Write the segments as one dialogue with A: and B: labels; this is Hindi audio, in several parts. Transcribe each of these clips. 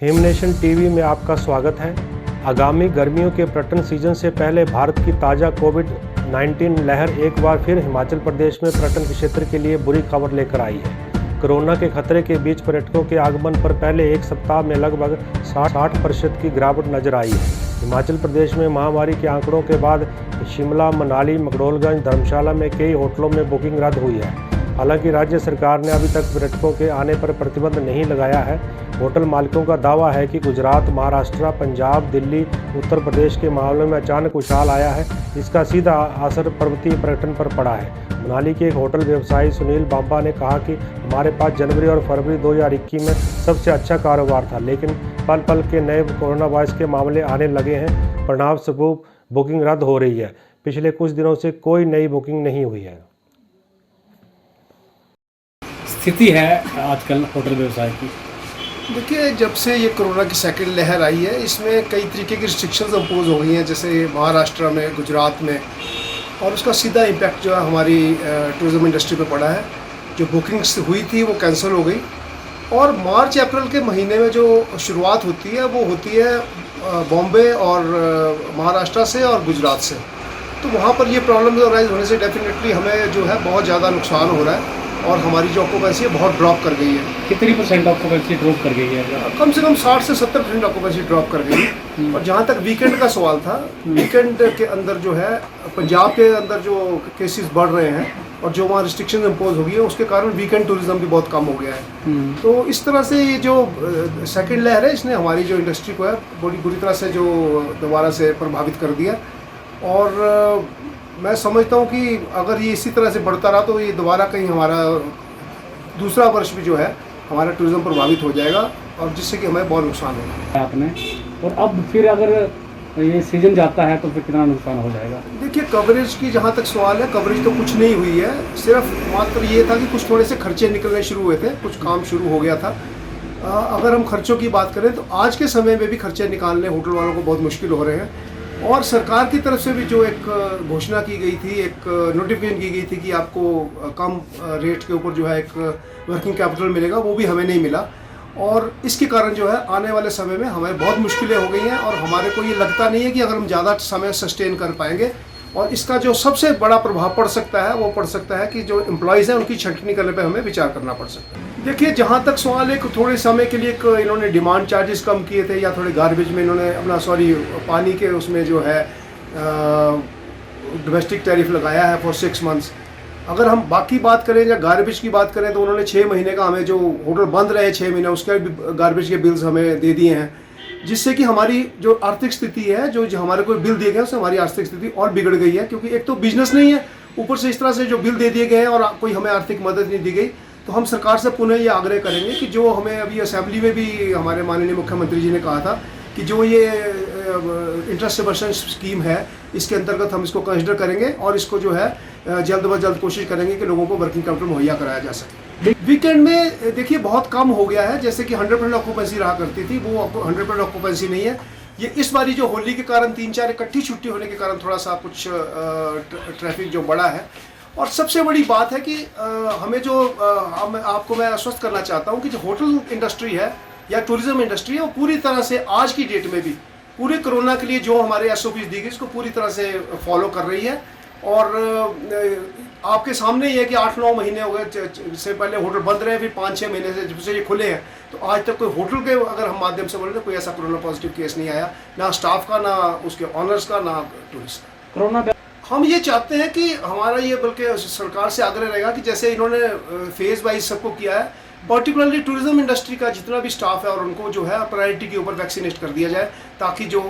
A: हिमनेशन टीवी में आपका स्वागत है। आगामी गर्मियों के पर्यटन सीजन से पहले भारत की ताज़ा कोविड-19 लहर एक बार फिर हिमाचल प्रदेश में पर्यटन क्षेत्र के लिए बुरी खबर लेकर आई है। कोरोना के खतरे के बीच पर्यटकों के आगमन पर पहले एक सप्ताह में लगभग 60% की गिरावट नजर आई है। हिमाचल प्रदेश में महामारी के आंकड़ों के बाद शिमला, मनाली, मैक्लोडगंज, धर्मशाला में कई होटलों में बुकिंग रद्द हुई है। हालांकि राज्य सरकार ने अभी तक पर्यटकों के आने पर प्रतिबंध नहीं लगाया है। होटल मालिकों का दावा है कि गुजरात, महाराष्ट्र, पंजाब, दिल्ली, उत्तर प्रदेश के मामलों में अचानक उछाल आया है। इसका सीधा असर पर्वतीय पर्यटन पर पड़ा है। मनाली के एक होटल व्यवसायी सुनील बांबा ने कहा कि हमारे पास जनवरी और फरवरी 2021 में सबसे अच्छा कारोबार था, लेकिन पल पल के नए कोरोना वायरस के मामले आने लगे हैं। परिणाम स्वरूप बुकिंग रद्द हो रही है। पिछले कुछ दिनों से कोई नई बुकिंग नहीं हुई है।
B: स्थिति है आजकल होटल व्यवसाय की।
C: देखिए, जब से ये कोरोना की सेकंड लहर आई है, इसमें कई तरीके की रिस्ट्रिक्शंस इम्पोज हो गई हैं, जैसे महाराष्ट्र में, गुजरात में, और उसका सीधा इम्पैक्ट जो है हमारी टूरिज़्म इंडस्ट्री पे पड़ा है। जो बुकिंग्स हुई थी वो कैंसिल हो गई, और मार्च अप्रैल के महीने में जो शुरुआत होती है वो होती है बॉम्बे और महाराष्ट्र से और गुजरात से। तो वहाँ पर ये प्रॉब्लम राइज होने से डेफिनेटली हमें जो है बहुत ज़्यादा नुकसान हो रहा है, और हमारी जो ऑक्यूपेंसी है बहुत ड्रॉप कर गई है।
B: कितनी % ऑक्यूपेंसी ड्रॉप कर गई है?
C: कम से कम 60 से 70% ऑक्यूपेंसी ड्रॉप कर गई है। और जहाँ तक वीकेंड का सवाल था, वीकेंड के अंदर जो है पंजाब के अंदर जो केसेस बढ़ रहे हैं और जो वहाँ रिस्ट्रिक्शन इम्पोज हो गई है, उसके कारण वीकेंड टूरिज्म भी बहुत कम हो गया है। तो इस तरह से ये जो सेकेंड लहर है, इसने हमारी जो इंडस्ट्री को है बड़ी बुरी तरह से जो दोबारा से प्रभावित कर दिया। और मैं समझता हूँ कि अगर ये इसी तरह से बढ़ता रहा तो ये दोबारा कहीं हमारा दूसरा वर्ष भी जो है हमारा टूरिज्म प्रभावित हो जाएगा, और जिससे कि हमें बहुत नुकसान होगा
B: आपने। और अब फिर अगर ये सीजन जाता है तो फिर कितना नुकसान हो जाएगा?
C: देखिए, कवरेज की जहाँ तक सवाल है, कवरेज तो कुछ नहीं हुई है। सिर्फ मात्र ये था कि कुछ थोड़े से खर्चे निकलने शुरू हुए थे, कुछ काम शुरू हो गया था। अगर हम खर्चों की बात करें तो आज के समय में भी खर्चे निकालने होटल वालों को बहुत मुश्किल हो रहे हैं। और सरकार की तरफ से भी जो एक घोषणा की गई थी, एक नोटिफिकेशन की गई थी कि आपको कम रेट के ऊपर जो है एक वर्किंग कैपिटल मिलेगा, वो भी हमें नहीं मिला। और इसके कारण जो है आने वाले समय में हमें बहुत मुश्किलें हो गई हैं, और हमारे को ये लगता नहीं है कि अगर हम ज़्यादा समय सस्टेन कर पाएंगे। और इसका जो सबसे बड़ा प्रभाव पड़ सकता है वो पड़ सकता है कि जो एम्प्लॉयज़ हैं उनकी छंटनी करने पे हमें विचार करना पड़ सकता है। देखिए, जहाँ तक सवाल है, थोड़े समय के लिए इन्होंने डिमांड चार्जेस कम किए थे, या थोड़े गार्बेज में इन्होंने अपना पानी के उसमें जो है डोमेस्टिक टैरिफ लगाया है फॉर 6 मंथ्स। अगर हम बाकी बात करें या गार्बेज की बात करें तो उन्होंने 6 महीने का हमें जो होटल बंद रहे 6 महीने, उसके गार्बेज के बिल्स हमें दे दिए हैं, जिससे कि हमारी जो आर्थिक स्थिति है, जो हमारे को बिल दिए गए हैं, उससे हमारी आर्थिक स्थिति और बिगड़ गई है। क्योंकि एक तो बिजनेस नहीं है, ऊपर से इस तरह से जो बिल दे दिए गए हैं और कोई हमें आर्थिक मदद नहीं दी गई। तो हम सरकार से पुनः ये आग्रह करेंगे कि जो हमें अभी असेंबली में भी हमारे माननीय मुख्यमंत्री जी ने कहा था कि जो ये इंटरेस्ट सब्वेंशन स्कीम है, इसके अंतर्गत हम इसको कंसिडर करेंगे, और इसको जो है जल्द ब जल्द कोशिश करेंगे कि लोगों को वर्किंग कैपिटल मुहैया कराया जा सके। वीकेंड में देखिए बहुत कम हो गया है, जैसे कि 100% ऑक्यूपेंसी रहा करती थी, वो 100% ऑक्यूपेंसी नहीं है। ये इस बारी जो होली के कारण 3-4 इकट्ठी छुट्टी होने के कारण थोड़ा सा कुछ ट्रैफिक जो बढ़ा है। और सबसे बड़ी बात है कि हमें जो आपको मैं आश्वस्त करना चाहता हूँ कि जो होटल इंडस्ट्री है या टूरिज्म इंडस्ट्री है, वो पूरी तरह से आज की डेट में भी पूरे कोरोना के लिए जो हमारे SOPs दी गई इसको पूरी तरह से फॉलो कर रही है। और आपके सामने ही है कि 8-9 महीने हो गए से पहले होटल बंद रहे, फिर 5-6 महीने से जब से ये खुले हैं, तो आज तक कोई होटल के अगर हम माध्यम से बोले तो कोई ऐसा कोरोना पॉजिटिव केस नहीं आया, ना स्टाफ का, ना उसके ऑनर्स का, ना टूरिस्ट का।
B: कोरोना
C: हम ये चाहते हैं कि हमारा ये, बल्कि सरकार से आग्रह रहेगा कि जैसे इन्होंने फेज वाइज सबको किया है, पर्टिकुलरली टूरिज्म इंडस्ट्री का जितना भी स्टाफ है और उनको जो है प्रायोरिटी के ऊपर वैक्सीनेट कर दिया जाए, ताकि जो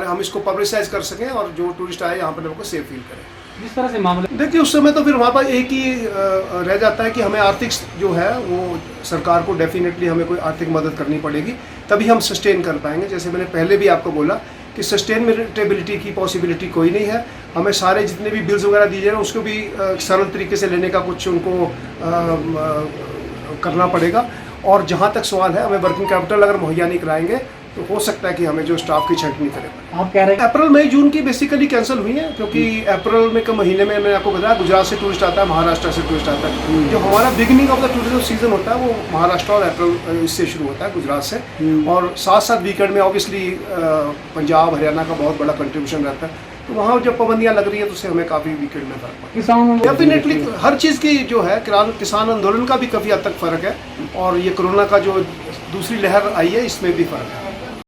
C: हम इसको पब्लिसाइज कर सकें और जो टूरिस्ट आए यहाँ पर लोगों को सेफ फील करें।
B: जिस तरह से मामले,
C: देखिए उस समय तो फिर वहाँ पर एक ही रह जाता है कि हमें आर्थिक जो है वो सरकार को डेफिनेटली हमें कोई आर्थिक मदद करनी पड़ेगी, तभी हम सस्टेन कर पाएंगे। जैसे मैंने पहले भी आपको बोला कि सस्टेनेबिलिटी की पॉसिबिलिटी कोई नहीं है। हमें सारे जितने भी बिल्स वगैरह दिए जा रहे हैं उसको भी सरल तरीके से लेने का कुछ उनको करना पड़ेगा। और जहाँ तक सवाल है, हमें वर्किंग कैपिटल अगर मुहैया नहीं कराएंगे तो हो सकता है कि हमें जो स्टाफ की छंटनी करे पड़े।
B: आप कह रहे हैं
C: अप्रैल मई जून की बेसिकली कैंसिल हुई है, क्योंकि अप्रैल में के महीने में मैंने आपको बताया गुजरात से टूरिस्ट आता है, महाराष्ट्र से टूरिस्ट आता है। जो हमारा beginning of the tourism season होता है वो महाराष्ट्र और अप्रैल इससे शुरू होता है, गुजरात से। और साथ साथ वीकेंड में ऑब्वियसली पंजाब हरियाणा का बहुत बड़ा कंट्रीब्यूशन रहता है, तो वहाँ जब पाबंदियाँ लग रही है तो उससे हमें काफ़ी वीकेंड में फर्क पड़ता
B: किसानों
C: है। डेफिनेटली हर चीज़ की जो है किसान आंदोलन का भी काफ़ी हद तक फ़र्क है, और ये कोरोना का जो दूसरी लहर आई है इसमें भी फ़र्क है।